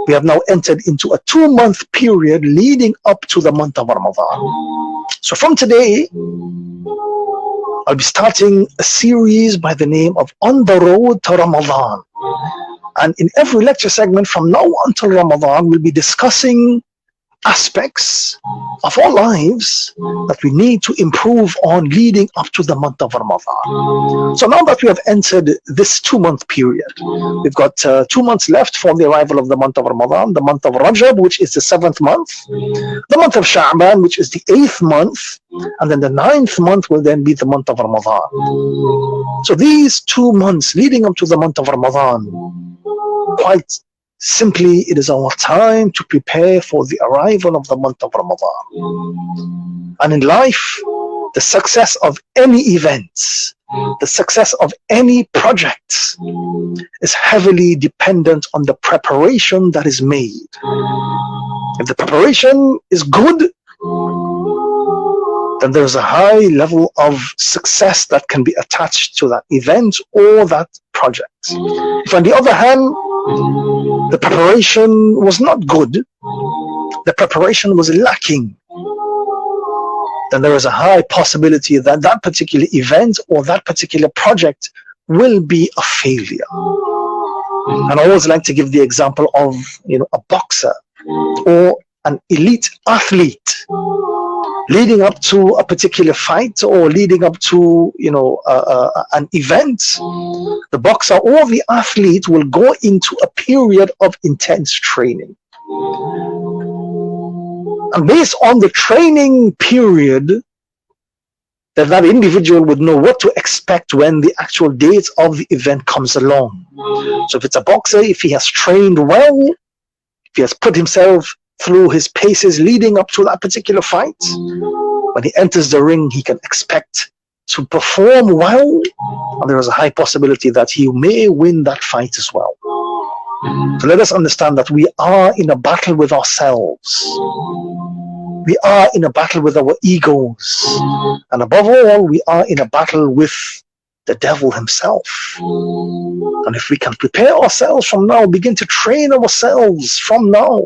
We have now entered into a 2-month period leading up to the month of Ramadan. So from today, I'll be starting a series by the name of On the Road to Ramadan. And in every lecture segment from now until Ramadan, we'll be discussing aspects of our lives that we need to improve on leading up to the month of Ramadan. So now that we have entered this 2-month period, we've got 2 months left for the arrival of the month of Ramadan, the month of Rajab, which is the 7th month, the month of Sha'ban, which is the 8th month, and then the 9th month will then be the month of Ramadan. So these 2 months leading up to the month of Ramadan, quite simply, it is our time to prepare for the arrival of the month of Ramadan. And in life, the success of any events, the success of any project is heavily dependent on the preparation that is made. If the preparation is good, then there's a high level of success that can be attached to that event or that project. If on the other hand, the preparation was not good, the preparation was lacking, then there is a high possibility that that particular event or that particular project will be a failure. And I always like to give the example of, a boxer or an elite athlete leading up to a particular fight or leading up to an event. The boxer or the athlete will go into a period of intense training, and based on the training period, that individual would know what to expect when the actual date of the event comes along. So if it's a boxer, if he has trained well, if he has put himself through his paces leading up to that particular fight, when he enters the ring, he can expect to perform well, and there is a high possibility that he may win that fight as well. So let us understand that we are in a battle with ourselves. We are in a battle with our egos. And above all, we are in a battle with the devil himself. And if we can prepare ourselves from now, begin to train ourselves from now,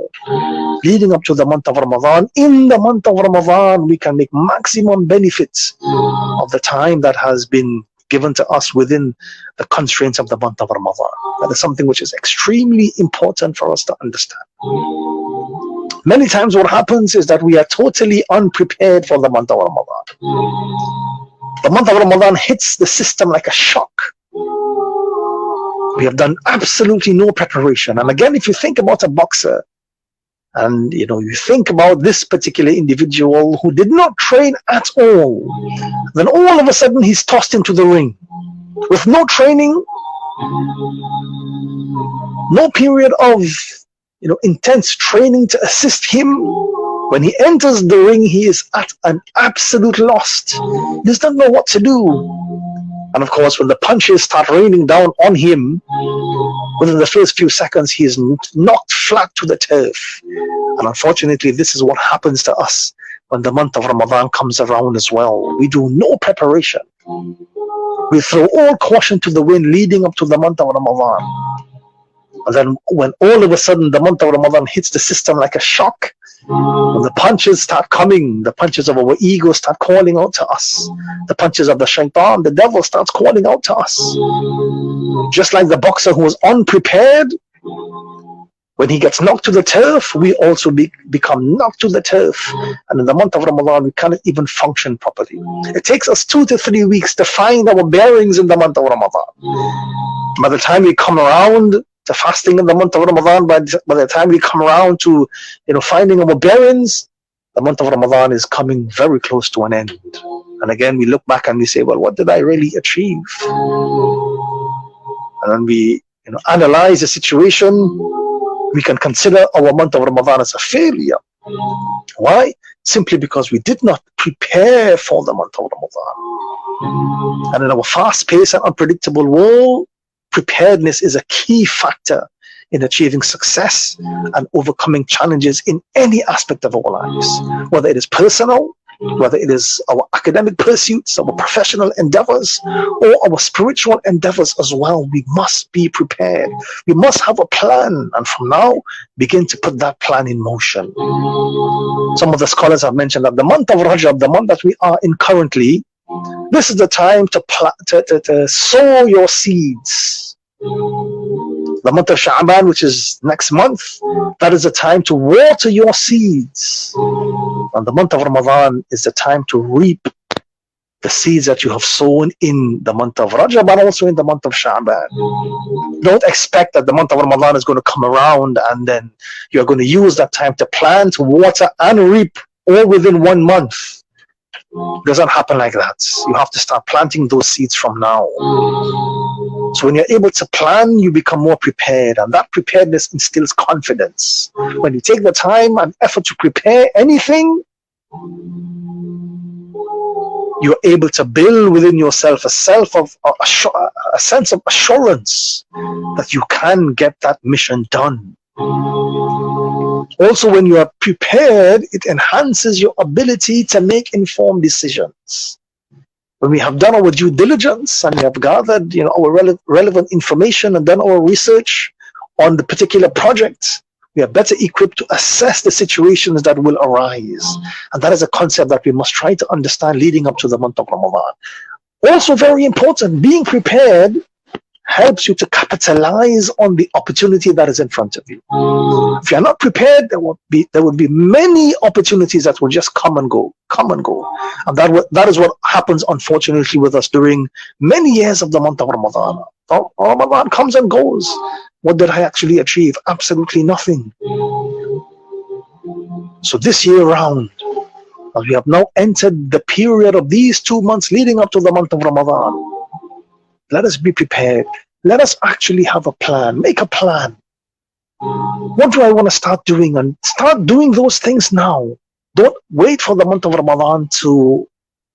leading up to the month of Ramadan, in the month of Ramadan, we can make maximum benefits of the time that has been given to us within the constraints of the month of Ramadan. That is something which is extremely important for us to understand. Many times what happens is that we are totally unprepared for the month of Ramadan. The month of Ramadan hits the system like a shock. We have done absolutely no preparation. And again, if you think about a boxer, and you think about this particular individual who did not train at all, then all of a sudden he's tossed into the ring with no training, no period of intense training to assist him. When he enters the ring, he is at an absolute loss. He doesn't know what to do. And of course, when the punches start raining down on him, within the first few seconds, he is knocked flat to the turf. And unfortunately, this is what happens to us when the month of Ramadan comes around as well. We do no preparation. We throw all caution to the wind leading up to the month of Ramadan. And then when all of a sudden the month of Ramadan hits the system like a shock, when the punches start coming, the punches of our ego start calling out to us. The punches of the shaitan, the devil, starts calling out to us. Just like the boxer who was unprepared, when he gets knocked to the turf, we also become knocked to the turf. And in the month of Ramadan, we cannot even function properly. It takes us 2 to 3 weeks to find our bearings in the month of Ramadan. By the time we come around to fasting in the month of Ramadan, by the time we come around to finding our bearings, the month of Ramadan is coming very close to an end. And again, we look back and we say, well, what did I really achieve? And then we analyze the situation. We can consider our month of Ramadan as a failure. Why? Simply because we did not prepare for the month of Ramadan. And in our fast-paced and unpredictable world, preparedness is a key factor in achieving success and overcoming challenges in any aspect of our lives, whether it is personal, whether it is our academic pursuits, our professional endeavors, or our spiritual endeavors as well. We must be prepared. We must have a plan, and from now, begin to put that plan in motion. Some of the scholars have mentioned that the month of Rajab, the month that we are in currently, this is the time to sow your seeds. The month of Sha'ban, which is next month, that is the time to water your seeds. And the month of Ramadan is the time to reap the seeds that you have sown in the month of Rajab and also in the month of Sha'ban. Don't expect that the month of Ramadan is going to come around and then you're going to use that time to plant, water, and reap all within 1 month. It doesn't happen like that. You have to start planting those seeds from now. So when you're able to plan, you become more prepared, and that preparedness instills confidence. When you take the time and effort to prepare anything, you're able to build within yourself a sense of assurance that you can get that mission done. Also, when you are prepared, it enhances your ability to make informed decisions. When we have done our due diligence and we have gathered, our relevant information and done our research on the particular project, we are better equipped to assess the situations that will arise. And that is a concept that we must try to understand leading up to the month of Ramadan. Also very important, being prepared helps you to capitalize on the opportunity that is in front of you. If you're not prepared, there will be many opportunities that will just come and go. And that is what happens, unfortunately, with us during many years of the month of Ramadan. Ramadan comes and goes. What did I actually achieve? Absolutely nothing. So this year round, as we have now entered the period of these 2 months leading up to the month of Ramadan, let us be prepared. Let us actually have a plan. Make a plan. What do I want to start doing? And start doing those things now. Don't wait for the month of Ramadan to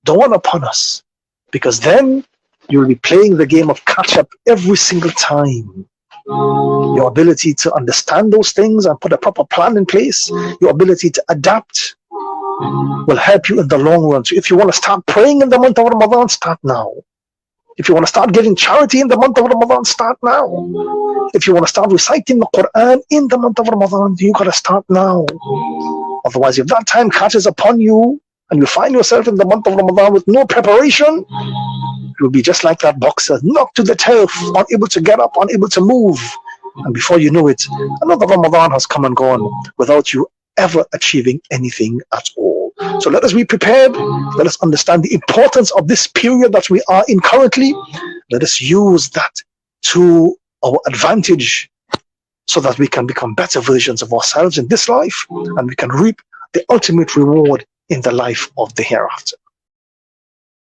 dawn upon us, because then you'll be playing the game of catch up every single time. Your ability to understand those things and put a proper plan in place, your ability to adapt, will help you in the long run. So if you want to start praying in the month of Ramadan, start now. If you want to start giving charity in the month of Ramadan, start now. If you want to start reciting the Quran in the month of Ramadan, you got to start now. Otherwise, if that time catches upon you and you find yourself in the month of Ramadan with no preparation, you'll be just like that boxer, knocked to the turf, unable to get up, unable to move. And before you know it, another Ramadan has come and gone without you ever achieving anything at all. So let us be prepared. Let us understand the importance of this period that we are in currently. Let us use that to our advantage so that we can become better versions of ourselves in this life and we can reap the ultimate reward in the life of the hereafter.